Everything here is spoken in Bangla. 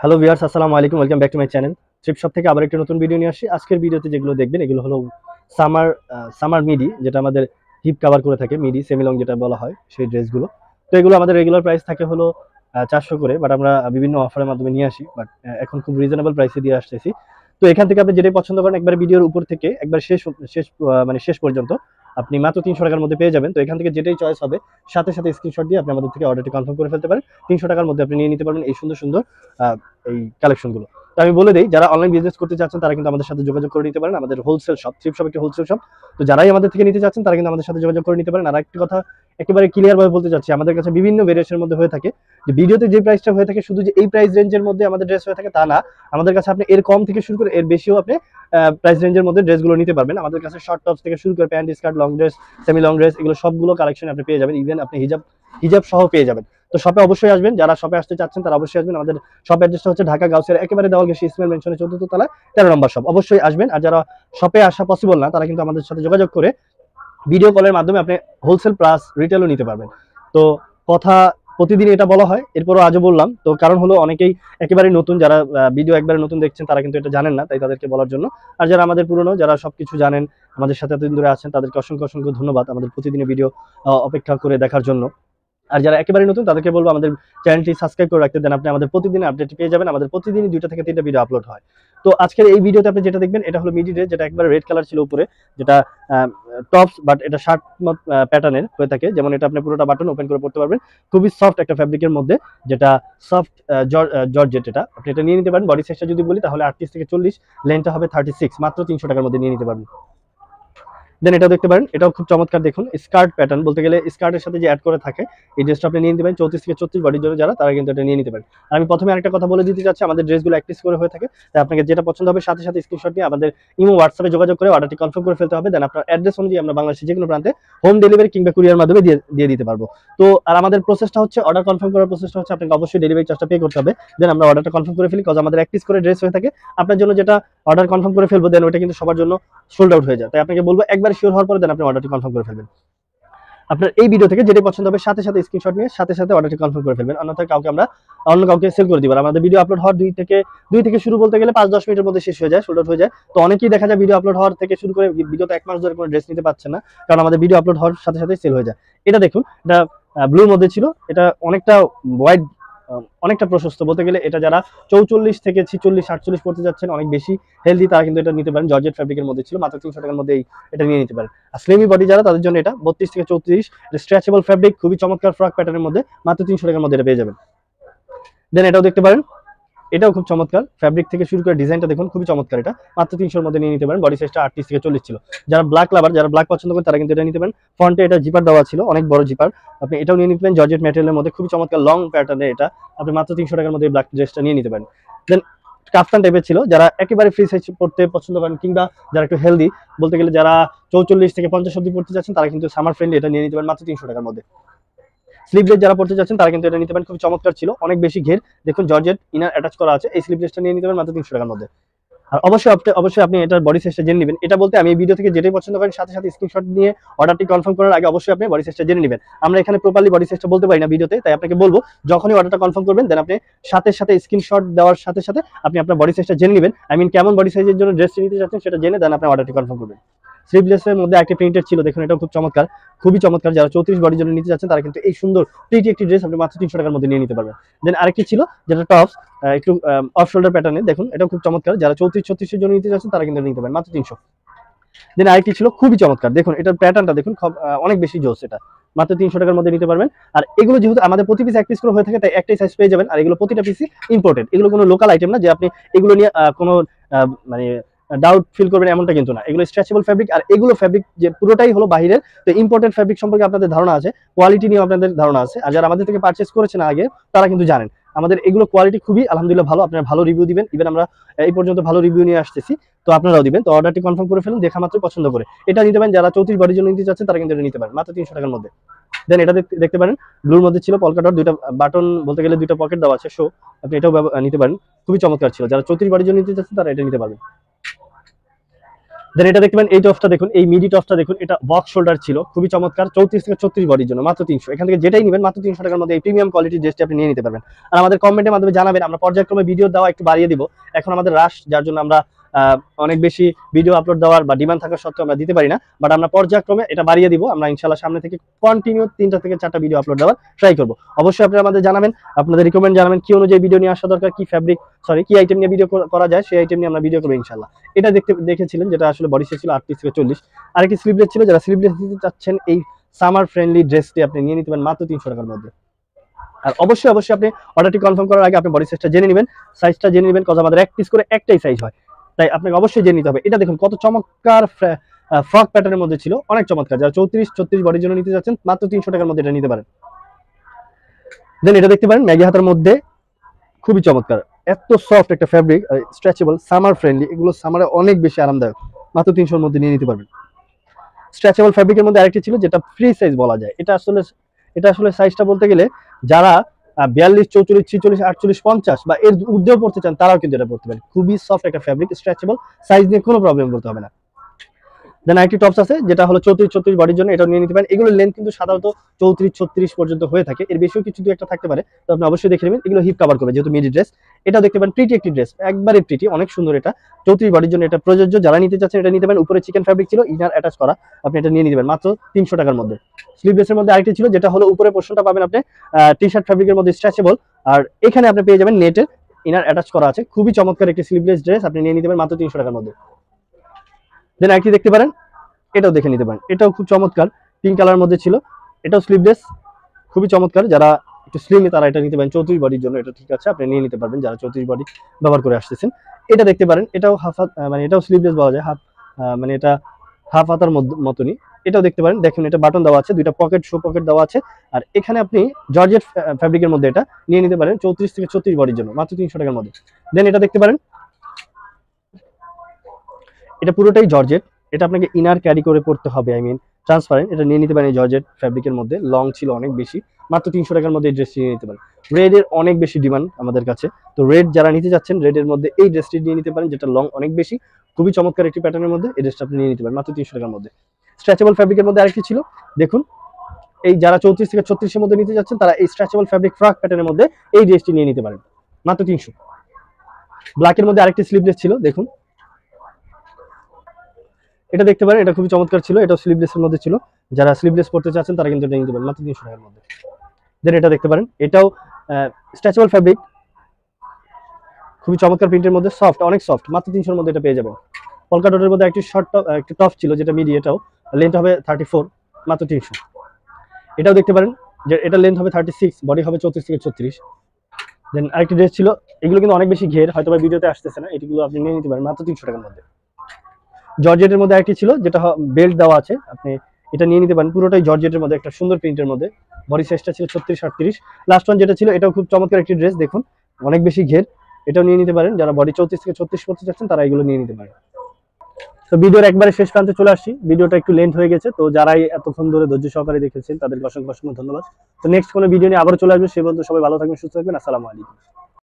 হ্যালো ভিউয়ার্স, আসসালামু আলাইকুম। Welcome back to my channel. Trip shop থেকে আবার একটা নতুন ভিডিও নিয়ে আসছি। আজকের ভিডিওতে যেগুলো দেখবেন এগুলো হলো সামার সামার মিডি, যেটা আমাদের হিপ কভার করে থাকে, মিডি সেমি লং যেটা বলা হয় সেই ড্রেসগুলো। তো এগুলো আমাদের রেগুলার প্রাইস থাকে হলো 400 করে, বাট আমরা বিভিন্ন অফারের মাধ্যমে নিয়ে আসি, বাট এখন খুব রিজনেবল প্রাইসে দিয়ে আসতেছি। তো এখান থেকে আপনি যেটাই পছন্দ করেন একবার ভিডিওর উপর থেকে একবার শেষ শেষ মানে শেষ পর্যন্ত আপনি মাত্র 300 টাকার মধ্যে পেয়ে যাবেন। তো এখান থেকে যেটাই চয়েস হবে সাথে সাথে স্ক্রিনশট দিয়ে আপনি আমাদের থেকে অর্ডারটি কনফার্ম করে ফেলতে পারেন। 300 টাকার মধ্যে আপনি নিয়ে নিতে পারবেন এই সুন্দর সুন্দর এই কালেকশনগুলো। তো আমি বলে দেই, যারা অনলাইন বিজনেস করতে চাচ্ছেন তারা কিন্তু আমাদের সাথে যোগাযোগ করে নিতে পারেন। আমাদের হোলসেল শপ, থ্রিফট শপ একটা হোলসেল শপ। তো যারাই আমাদের থেকে নিতে চাচ্ছেন তারা কিন্তু আমাদের সাথে যোগাযোগ করে নিতে পারেন। আর একটা কথা একেবারে ক্লিয়ার ভাবে বলতে চাচ্ছি, আমাদের কাছে বিভিন্ন ভেরিয়েশনের মধ্যে হয়ে থাকে। যে ভিডিওতে যে প্রাইসটা হয়ে থাকে শুধু যে এই প্রাইস রেঞ্জের মধ্যে আমাদের ড্রেস হয়ে থাকে তা না, আমাদের কাছে আপনি এর কম থেকে শুরু করে এর বেশিও আপনি প্রাইস রেঞ্জের মধ্যে ড্রেসগুলো নিতে পারবেন। আমাদের কাছে শর্ট টপস থেকে শুরু করে pant, skirt, long dress, semi long dress, এগুলো সবগুলো কালেকশন আপনি পেয়ে যাবেন। ইভেন আপনি হিজাব হিজাব সহ পেয়ে যাবেন। তো শপে অবশ্যই আসবেন, যারা শপে আসতে চাচ্ছেন তারা অবশ্যই আসবেন। আমাদের শপ অ্যাড্রেসটা হচ্ছে ঢাকা গাউসিয়ার একেবারে দেওয়াল ঘেঁষে ইসমাইল মেনশনের 14th তলায় 13 নম্বর শপ। অবশ্যই আসবেন। আর যারা শপে আসা পসিবল না তারা কিন্তু আমাদের সাথে যোগাযোগ করে ভিডিও কলের মাধ্যমে আপনি হোলসেল প্লাস রিটেলও নিতে পারবেন। তো কথা প্রতিদিন এটা বলা হয়, এরপরও আজও বললাম। তো কারণ হলো অনেকেই একেবারে নতুন, যারা ভিডিও একবারে নতুন দেখছেন তারা কিন্তু এটা জানেন না, তাই তাদেরকে বলার জন্য। আর যারা আমাদের পুরনো, যারা সবকিছু জানেন, আমাদের সাথে এতদিন ধরে আছেন, তাদেরকে অসংখ্য অসংখ্য ধন্যবাদ আমাদের প্রতিদিনের ভিডিও অপেক্ষা করে দেখার জন্য। আর যারা একেবারে নতুন তাদেরকে বলবো আমাদের চ্যানেলটি সাবস্ক্রাইব করে রাখতে দেন, আপনি আমাদের প্রতিদিন আপডেট পেয়ে যাবেন। আমাদের প্রতিদিনই 2টা থেকে 3টা ভিডিও আপলোড হয়। তো আজকের এই ভিডিওতে আপনি যেটা দেখবেন এটা হলো মিডি ড্রেস, যেটা একবার রেড কালার ছিল উপরে, যেটা টপস বাট এটা শার্ট প্যাটার্নের হয়ে থাকে। যেমন এটা আপনি পুরোটা বাটন ওপেন করে পড়তে পারবেন, খুবই সফট একটা ফ্যাব্রিকের মধ্যে, যেটা সফট জর্জেট। এটা আপনি এটা নিয়ে নিতে পারেন। বডি সাইজটা যদি বলি তাহলে 38 থেকে 40, লেন্থটা হবে 36, মাত্র 300 টাকার মধ্যে নিয়ে নিতে পারবেন। দেন এটাও দেখতে পারেন, এটাও খুব চমৎকার। দেখুন স্কার্ট প্যাটার্ন, বলতে গেলে স্কার্টের সাথে যে অ্যাড করে থাকে এই ড্রেসটা আপনি নিয়ে নিতে পারেন। 34 থেকে 36 বডির জন্য যারা, তারা কিন্তু এটা নিয়ে নিতে পারেন। আর আমি প্রথমে আরেকটা কথা বলে দিতে চাচ্ছি, আমাদের ড্রেসগুলো এক পিস করে হয়ে থাকে, তাই আপনাকে যেটা পছন্দ হবে সাথে সাথে স্ক্রিনশট নিয়ে আমাদের ইমো হোয়াটসঅ্যাপে যোগাযোগ করে অর্ডারটি কনফার্ম করে ফেলতে হবে। দেন আপনার অ্যাড্রেস অনুযায়ী আমরা বাংলাদেশের যে কোনো প্রান্তে হোম ডেলিভারি কিংবা কুরিয়ার মাধ্যমে দিয়ে দিতে পারবো। তো আর আমাদের প্রসেসটা হচ্ছে, অর্ডার কনফার্ম করার প্রসেসটা হচ্ছে আপনাকে অবশ্যই ডেলিভারি চার্জটা পে করতে হবে। দেন আমরা অর্ডারটা কনফার্ম করে ফেলি, কজ আমাদের এক পিস করে ড্রেস হয়ে থাকে। আপনার জন্য যেটা অর্ডার কনফার্ম করে ফেলবো, দেন ওটা কিন্তু সবার জন্য সোল্ড আউট হয়ে যায়। তাই আপনাকে বলবো একবার শিওর হওয়ার পরে দেন আপনি অর্ডারটি কনফার্ম করে ফেলবেন। আপনার এই ভিডিও থেকে যেটাই পছন্দ হবে সাথে সাথে স্ক্রিনশট নিয়ে সাথে সাথে অর্ডারটি কনফার্ম করে ফেলবেন, অন্যথায় অন্য কাউকে সেল করে দিব। আর আমাদের ভিডিও আপলোড হওয়ার দুই থেকে শুরু বলতে গেলে 5-10 মিনিটের মধ্যে শেষ হয়ে যায়, সোল্ড আউট হয়ে যায়। তো অনেকেই দেখা যায় ভিডিও আপলোড হওয়ার থেকে শুরু করে বিগত 1 মাস ধরে কোনো ড্রেস নিতে পারছে না, কারণ আমাদের ভিডিও আপলোড হওয়ার সাথে সাথে সেল হয়ে যায়। এটা দেখুন, এটা ব্লুর মধ্যে ছিল, এটা অনেকটা ওয়াইড, অনেকটা প্রশস্ত বলতে গেলে। এটা যারা 44 থেকে 46 48 পড়তে যাচ্ছেন, অনেক বেশি হেলদি, তারা কিন্তু এটা নিতে পারেন। জর্জেট ফ্যাব্রিকের মধ্যে ছিল, মাত্র 300 টাকার মধ্যে এটা নিয়ে নিতে পারেন। আর স্লিমি বডি যারা, তাদের জন্য এটা 32 থেকে 34, স্ট্রেচেবল ফ্যাব্রিক, খুবই চমৎকার ফ্রক প্যাটার্নের মধ্যে, মাত্র 300 টাকার মধ্যে এটা পেয়ে যাবেন। দেন এটাও দেখতে পারেন, এটাও খুব চমৎকার। ফ্যাব্রিক থেকে শুরু করে ডিজাইনটা দেখুন, খুবই চমৎকার। এটা মাত্র 300 মধ্যে নিয়ে নিতে পারেন। বডি সাইজটা 38 থেকে 40 ছিল। যারা ব্ল্যাক লাভার, যারা ব্ল্যাক পছন্দ করেন তারা কিন্তু এটা নিতে পারেন। ফ্রন্টে এটা জিপার দেওয়া ছিল, অনেক বড় জিপার, আপনি এটাও নিয়ে নিতে পারেন। জর্জেট ম্যাটেরিয়ালের মধ্যে খুবই চমৎকার লং প্যাটার্নে, এটা আপনি মাত্র 300 টাকার মধ্যে ব্ল্যাক ড্রেসটা নিয়ে নিতে পারেন। দেন কাফতান টাইপের ছিল, যারা একেবারে ফ্রি সাইজ পড়তে পছন্দ করেন কিংবা যারা একটু হেলদি, বলতে গেলে যারা 44 থেকে 50 অব্দি পড়তে যাচ্ছেন, তারা কিন্তু সামার ফ্রেন্ডলি এটা নিয়ে নিতে পারেন মাত্র 300 টাকার মধ্যে। স্লিভলেস যারা পড়তে যাচ্ছেন তারা কিন্তু এটা নিতে পারেন, খুব চমৎকার ছিল, অনেক বেশি ঘের। দেখুন জর্জেট ইনার অ্যাটাচ করা আছে, এই স্লিভলেসটা নিয়ে নিতে পারেন মাত্র 300 টাকার মধ্যে। আর অবশ্যই আপনি এটার বডি সাইজটা জেনে নেবেন। এটা বলতে আমি এই ভিডিও থেকে যেটাই পছন্দ করেন সাথে সাথে স্ক্রিনশট নিয়ে অর্ডারটি কনফার্ম করার আগে অবশ্যই আপনি বডি সাইজটা জেনে নেবেন। আমরা এখানে প্রপারলি বডি সাইজটা বলতে পারি না ভিডিওতে, তাই আপনাকে বলবো যখনই অর্ডারটা কনফার্ম করবেন দেন আপনি সাথে সাথে স্ক্রিনশট দেওয়ার সাথে সাথে আপনি আপনার বডি সাইজটা জেনে নেবেন। আই মিন কেমন বডি সাইজের জন্য ড্রেস নিতে চাচ্ছেন সেটা জেনে দেন আপনি অর্ডারটি কনফার্ম করবেন। স্লিভলেসের মধ্যে একটা প্রিন্টেড ছিল, দেখুন এটাও খুব চমৎকার, খুবই চমৎকার। যারা 34 বডির জন্য নিতে যাচ্ছেন তারা কিন্তু এই সুন্দর প্রিটি একটি ড্রেস আপনি মাত্র 300 টাকার মধ্যে নিয়ে নিতে পারবেন। দেন আরেকটি ছিল যেটা টপস, একটু অফ শোল্ডার প্যাটার্নে, দেখুন এটাও খুব চমৎকার। যারা 34-36 এর জন্য নিতে যাচ্ছেন তারা কিন্তু নিতে পারেন মাত্র 300। দেন আরেকটি ছিল খুবই চমৎকার, দেখুন এটার প্যাটার্নটা দেখুন, অনেক বেশি জোস। এটা মাত্র 300 টাকার মধ্যে নিতে পারবেন। আর এগুলো যেহেতু আমাদের প্রতি পিস এক পিস করে হয়ে থাকে, তাই একটাই সাইজ পেয়ে যাবেন। আর এগুলো প্রতিটা পিসই ইম্পোর্টেড, এগুলো কোনো লোকাল আইটেম না যে আপনি এগুলো নিয়ে কোনো মানে ডাউট ফিল করবেন এমনটা কিন্তু না। এগুলো স্ট্রেচেবল ফ্যাব্রিক, আর এগুলো ফ্যাব্রিক যে পুরোটাই হলো বাহিরের। তো ইম্পোর্টেড ফ্যাব্রিক সম্পর্কে আপনাদের ধারণা আছে, কোয়ালিটি নিয়ে আপনাদের ধারণা আছে। আর যারা আমাদের থেকে পারচেজ করেছেন আগে তারা কিন্তু জানেন আমাদের এগুলো কোয়ালিটি খুবই আলহামদুলিল্লাহ ভালো। আপনারা ভালো রিভিউ দিবেন, ইভেন আমরা এই পর্যন্ত ভালো রিভিউ নিয়ে আসতেছি, তো আপনারাও দিবেন। তো অর্ডারটি কনফার্ম করে ফেলুন, দেখা মাত্র পছন্দ করে এটা নিতে পারেন। যারা 34 বডির জন্য নিতে চাচ্ছেন তারা কিন্তু এটা নিতে পারেন মাত্র 300 টাকার মধ্যে। দেন এটা দেখতে পারেন, ব্লুর মধ্যে ছিল, পলকা ডট, দুইটা বাটন, বলতে গেলে দুইটা পকেট দেওয়া আছে, শো আপনি এটাও নিতে পারেন, খুবই চমৎকার ছিল। যারা 34 বডির জন্য নিতে চাচ্ছেন তারা এটা নিতে পারবেন। দেন এটা দেখবেন এই টপসটা দেখুন, এই মিডি টপসটা দেখুন, এটা বক্স শোল্ডার ছিল, খুবই চমৎকার, 34 থেকে 36 বডির জন্য মাত্র 300। এখান থেকে যেটাই নেবেন মাত্র 300 টাকার মধ্যে এই প্রিমিয়াম কোয়ালিটির ড্রেসটি আপনি নিয়ে নিতে পারবেন। আর আমাদের কমেন্টের মাধ্যমে জানাবেন, আমরা পর্যায়ক্রমে ভিডিও দেওয়া একটু বাড়িয়ে দিব। এখন আমাদের রাশ, যার জন্য আমরা অনেক বেশি ভিডিও আপলোড দেওয়ার বা ডিমান্ড থাকা সত্ত্বেও আমরা দিতে পারি না, বাট আমরা পর্যায়ক্রমে এটা বাড়িয়ে দিব। আমরা ইনশাআল্লাহ সামনে থেকে কন্টিনিউ 3টা থেকে 4টা ভিডিও আপলোড দেওয়ার ট্রাই করব। অবশ্যই আপনারা আমাদের জানাবেন, আপনাদের রিকমেন্ড জানাবেন কি অনুযায়ী ভিডিও নিয়ে আসা দরকার, কি ফ্যাব্রিক কি আইটেম নিয়ে ভিডিও করা যায়, সেই আইটেম নিয়ে আমরা ভিডিও করবো ইনশাআল্লাহ। এটা দেখেছিলেন, যেটা আসলে বডি সাইজ ছিল 38 থেকে 40। আরেকটি স্লিভলেস ছিল, যারা স্লিভলেস নিতে চাচ্ছেন এই সামার ফ্রেন্ডলি ড্রেসটি আপনি নিয়ে নিতে পারেন মাত্র 300 টাকার মধ্যে। আর অবশ্যই আপনি অর্ডারটি কনফার্ম করার আগে আপনি বডি সাইজটা জেনে নেবেন, সাইজটা জেনে নেবেন, কারণ আমাদের এক পিস করে একটাই সাইজ হয়, তাই আপনাকে অবশ্যই জেনে নিতে হবে। এটা দেখুন কত চমৎকার ফ্রক প্যাটার্নের মধ্যে ছিল, অনেক চমৎকার। যারা 34-36 বডির জন্য নিতে যাচ্ছেন মাত্র 300 টাকার মধ্যে এটা নিতে পারেন। দেন এটা দেখতে পারেন ম্যাগি হাতার মধ্যে, খুবই চমৎকার, এত সফট একটা ফ্যাব্রিক, স্ট্রেচেবল, সামার ফ্রেন্ডলি, এগুলো সামারে অনেক বেশি আরামদায়ক, মাত্র 300-র মধ্যে নিয়ে নিতে পারবেন। স্ট্রেচেবল ফ্যাব্রিকের মধ্যে আরেকটি ছিল, যেটা ফ্রি সাইজ বলা যায়। এটা আসলে সাইজটা বলতে গেলে যারা 42, 44, 46, 48, 50 বা এর ঊর্ধ্বেও পড়তে চান তারাও কিন্তু এটা পড়তে পারে। খুবই সফট একটা ফ্যাব্রিক, স্ট্রেচেবল, সাইজ নিয়ে কোনো প্রবলেম করতে হবে না। দেন আরেকটি টপস আছে, যেটা হলো 34-36 বডির জন্য, এটা নিয়ে নিতে পারেন। এগুলোর লেন্থ কিন্তু সাধারণত 34-36 পর্যন্ত হয়ে থাকে, এর বেশিও কিছু একটা থাকতে পারে, তো আপনি অবশ্যই দেখে নেবেন। এগুলো হিপ কভার করবে যেহেতু মিডি ড্রেস। এটা দেখতে পারেন প্রিটি একটি ড্রেস, একবারে প্রিটি, অনেক সুন্দর। এটা 34 বডির জন্য এটা প্রযোজ্য, যারা নিতে চাচ্ছেন এটা নিতে পারেন। উপরে চিকেন ফ্যাব্রিক ছিল, ইনার অ্যাটাচ করা, আপনি এটা নিয়ে নিতে মাত্র 300 টাকার মধ্যে। স্লিভলেসের মধ্যে আরেকটি ছিল, যেটা হলো উপরে পোর্শনটা পাবেন আপনি টি শার্ট ফ্যাব্রিকের মধ্যে স্ট্রেচেবল, আর এখানে আপনি পেয়ে যাবেন নেটের ইনার অ্যাটাচ করা আছে। খুবই চমৎকার একটি স্লিভলেস ড্রেস, আপনি নিয়ে নিতে পারেন মাত্র 300 টাকার মধ্যে। দেন আরেকটি দেখতে পারেন, এটাও দেখে নিতে পারেন, এটাও খুব চমৎকার, পিঙ্ক কালার মধ্যে ছিল, এটাও স্লিভলেস, খুবই চমৎকার। যারা একটু স্লিম তারা এটা নিতে পারেন 34 বডির জন্য, এটা ঠিক আছে, আপনি নিয়ে নিতে পারবেন যারা 34 বডি ব্যবহার করে আসতেছেন। এটা দেখতে পারেন, এটাও হাফ, মানে এটাও স্লিভলেস বলা যায়, হাফ, মানে এটা হাফ হাতার মতনই। এটাও দেখতে পারেন, দেখুন এটা বাটন দেওয়া আছে, দুইটা পকেট, শো পকেট দেওয়া আছে, আর এখানে আপনি জর্জেট ফ্যাব্রিকের মধ্যে এটা নিয়ে নিতে পারেন 34 থেকে 36 বডির জন্য মাত্র 300 টাকার মধ্যে। দেন এটা দেখতে পারেন, এটা পুরোটাই জর্জেট, এটা আপনাকে ইনার ক্যারি করে পড়তে হবে, ট্রান্সপারেন্ট। এটা নিয়ে নিতে পারেন এই জর্জেট ফ্যাব্রিকের মধ্যে, লং ছিল অনেক বেশি, মাত্র 300 টাকার মধ্যে এই ড্রেসটি নিয়ে নিতে পারেন। রেড এর অনেক বেশি ডিমান্ড আমাদের কাছে, তো রেড যারা নিতে যাচ্ছেন রেডের মধ্যে এই ড্রেসটি নিয়ে নিতে পারেন, যেটা লং অনেক বেশি, খুবই চমৎকার একটি প্যাটার্নের মধ্যে এই ড্রেসটা আপনি নিয়ে নিতে পারেন মাত্র 300 টাকার মধ্যে। স্ট্রেচেবল ফ্যাব্রিকের মধ্যে আরেকটি ছিল, দেখুন এই যারা 34 থেকে 36 এর মধ্যে নিতে যাচ্ছেন তারা এই স্ট্রেচেবল ফ্যাব্রিক ফ্রক প্যাটার্নের মধ্যে এই ড্রেসটি নিয়ে নিতে পারেন মাত্র 300। ব্ল্যাকের মধ্যে আরেকটি স্লিভলেস ছিল, দেখুন এটা দেখতে পারেন, এটা খুবই চমৎকার ছিল, এটা স্লিভলেসের মধ্যে ছিল, যারা স্লিভলেস পড়তে চাচ্ছেন তারা কিন্তু এটা নিতে পারেন মাত্র 300 টাকার মধ্যে। দেন এটা দেখতে পারেন, এটাও স্ট্রেচেবল ফ্যাব্রিক, খুবই চমৎকার প্রিন্টের মধ্যে, সফট, অনেক সফট, মাত্র 300 এর মধ্যে এটা পেয়ে যাবেন। পলকা ডটের মধ্যে একটি শর্ট টপ, একটি টপ ছিল যেটা মিডি, এটাও লেন্থ হবে 34, মাত্র 300। এটাও দেখতে পারেন যে এটা লেন্থ হবে 36, বডি হবে 34 থেকে 36। দেন আরেকটি ড্রেস ছিল, এগুলো কিন্তু অনেক বেশি ঘের, হয়তো ভিডিওতে আসতেছে না, এগুলো আপনি নিয়ে নিতে পারেন মাত্র 300 টাকার মধ্যে। জর্জেটের মধ্যে আরেকটি ছিল, যেটা বেল্ট দেওয়া আছে, আপনি এটা নিয়ে নিতে পারেন, পুরোটাই জর্জেটের মধ্যে, একটা সুন্দর প্রিন্টের মধ্যে, বডি সাইজটা ছিল 36-38। লাস্ট ওয়ান যেটা ছিল, এটাও খুব চমৎকার একটি ড্রেস, দেখুন অনেক বেশি ঘের, এটাও নিয়ে নিতে পারেন, যারা বডি 34 থেকে 36 করতে চাচ্ছেন তারা এগুলো নিয়ে নিতে পারেন। তো ভিডিওর একবারে শেষ প্রান্তে চলে আসছি, ভিডিওটা একটু লেন্থ হয়ে গেছে, তো যারাই এতক্ষণ ধরে ধৈর্য সহকারে দেখেছেন তাদেরকে অসংখ্য অসংখ্য ধন্যবাদ। তো নেক্সট কোনো ভিডিও নিয়ে আবার চলে আসবে, সে পর্যন্ত সবাই ভালো থাকবেন, সুস্থ থাকবেন, আসসালামু আলাইকুম।